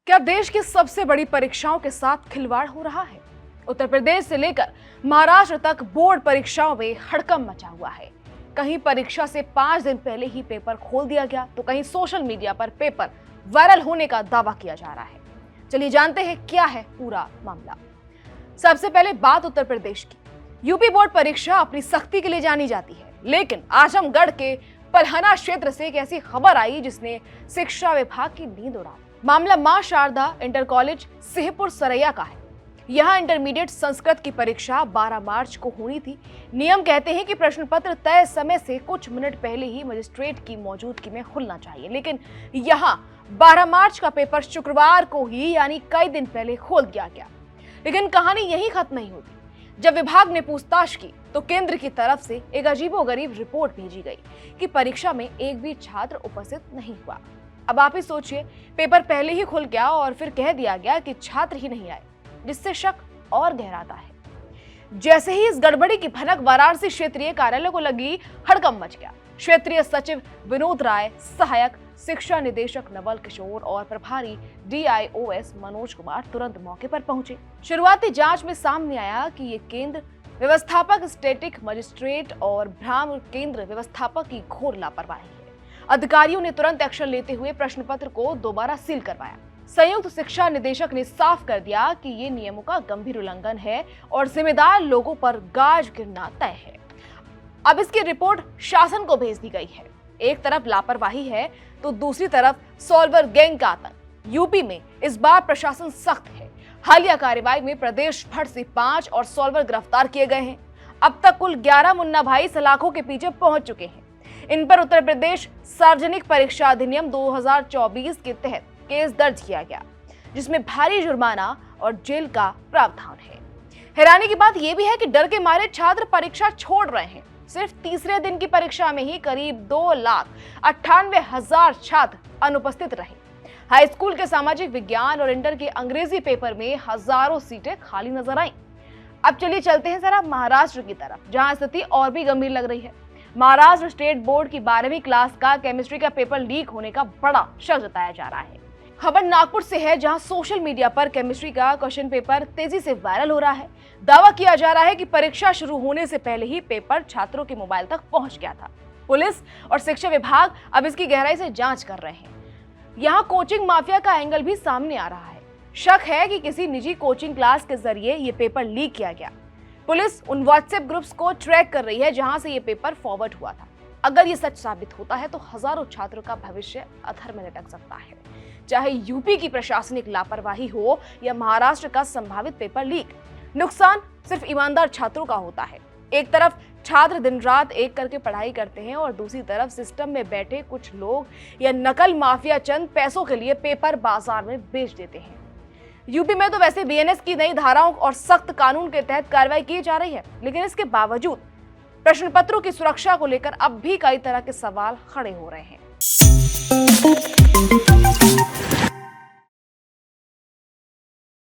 क्या देश की सबसे बड़ी परीक्षाओं के साथ खिलवाड़ हो रहा है? उत्तर प्रदेश से लेकर महाराष्ट्र तक बोर्ड परीक्षाओं में हड़कंप मचा हुआ है। कहीं परीक्षा से 5 दिन पहले ही पेपर खोल दिया गया, तो कहीं सोशल मीडिया पर पेपर वायरल होने का दावा किया जा रहा है। चलिए जानते हैं क्या है पूरा मामला। सबसे पहले बात उत्तर प्रदेश की। यूपी बोर्ड परीक्षा अपनी सख्ती के लिए जानी जाती है, लेकिन आजमगढ़ के पलहना क्षेत्र से एक ऐसी खबर आई जिसने शिक्षा विभाग की नींद उड़ा दी। मामला मां शारदा इंटर कॉलेज सिंहपुर सरैया का है। यहाँ इंटरमीडिएट संस्कृत की परीक्षा 12 मार्च को होनी थी। नियम कहते हैं कि प्रश्न पत्र तय समय से कुछ मिनट पहले ही मजिस्ट्रेट की मौजूदगी में खुलना चाहिए, लेकिन यहाँ 12 मार्च का पेपर शुक्रवार को ही यानी कई दिन पहले खोल दिया गया। लेकिन कहानी यही खत्म नहीं होती। जब विभाग ने पूछताछ की तो केंद्र की तरफ से एक अजीबोगरीब रिपोर्ट भेजी गई कि परीक्षा में एक भी छात्र उपस्थित नहीं हुआ। अब आप ही सोचिए, पेपर पहले ही खुल गया और फिर कह दिया गया कि छात्र ही नहीं आए, जिससे शक और गहराता है। जैसे ही इस गड़बड़ी की भनक वाराणसी क्षेत्रीय कार्यालय को लगी, हड़कंप मच गया। क्षेत्रीय सचिव विनोद राय, सहायक शिक्षा निदेशक नवल किशोर और प्रभारी DIOS मनोज कुमार तुरंत मौके पर पहुंचे। शुरुआती जांच में सामने आया कि ये केंद्र व्यवस्थापक, स्टैटिक मजिस्ट्रेट और भ्राम्य केंद्र व्यवस्थापक की घोर लापरवाही है। अधिकारियों ने तुरंत एक्शन लेते हुए प्रश्न पत्र को दोबारा सील करवाया। संयुक्त शिक्षा निदेशक ने साफ कर दिया कि ये नियमों का गंभीर उल्लंघन है और जिम्मेदार लोगों पर गाज गिरना तय है। अब इसकी रिपोर्ट शासन को भेज दी गई है। एक तरफ लापरवाही है तो दूसरी तरफ सॉल्वर गैंग का आतंक। यूपी में इस बार प्रशासन सख्त है। हालिया कार्रवाई में प्रदेश भर से 5 और सॉल्वर गिरफ्तार किए गए हैं। अब तक कुल 11 मुन्ना भाई सलाखों के पीछे पहुंच चुके हैं। इन पर उत्तर प्रदेश सार्वजनिक परीक्षा अधिनियम 2024 के तहत केस दर्ज किया गया, जिसमें भारी जुर्माना और जेल का प्रावधान है। हैरानी की बात यह भी है कि डर के मारे छात्र परीक्षा छोड़ रहे हैं। सिर्फ तीसरे दिन की परीक्षा में ही करीब 2,98,000 छात्र अनुपस्थित रहे। हाई स्कूल के सामाजिक विज्ञान और इंटर के अंग्रेजी पेपर में हजारों सीटें खाली नजर आईं। अब चलिए चलते हैं जरा महाराष्ट्र की तरफ, जहां स्थिति और भी गंभीर लग रही है। महाराष्ट्र स्टेट बोर्ड की 12वीं क्लास का केमिस्ट्री का पेपर लीक होने का बड़ा शक जताया जा रहा है। खबर नागपुर से है, जहां सोशल मीडिया पर केमिस्ट्री का क्वेश्चन पेपर तेजी से वायरल हो रहा है। दावा किया जा रहा है कि परीक्षा शुरू होने से पहले ही पेपर छात्रों के मोबाइल तक पहुंच गया था। पुलिस और शिक्षा विभाग अब इसकी गहराई से जांच कर रहे हैं। यहाँ कोचिंग माफिया का एंगल भी सामने आ रहा है। शक है कि किसी निजी कोचिंग क्लास के जरिए ये पेपर लीक किया गया। पुलिस उन व्हाट्सएप ग्रुप्स को ट्रैक कर रही है जहां से ये पेपर फॉरवर्ड हुआ था। अगर ये सच साबित होता है तो हजारों छात्रों का भविष्य अधर में लटक सकता है। चाहे यूपी की प्रशासनिक लापरवाही हो या महाराष्ट्र का संभावित पेपर लीक, नुकसान सिर्फ ईमानदार छात्रों का होता है। एक तरफ छात्र दिन रात एक करके पढ़ाई करते हैं और दूसरी तरफ सिस्टम में बैठे कुछ लोग या नकल माफिया चंद पैसों के लिए पेपर बाजार में बेच देते हैं। यूपी में तो वैसे BNS की नई धाराओं और सख्त कानून के तहत कार्रवाई की जा रही है, लेकिन इसके बावजूद प्रश्न पत्रों की सुरक्षा को लेकर अब भी कई तरह के सवाल खड़े हो रहे हैं।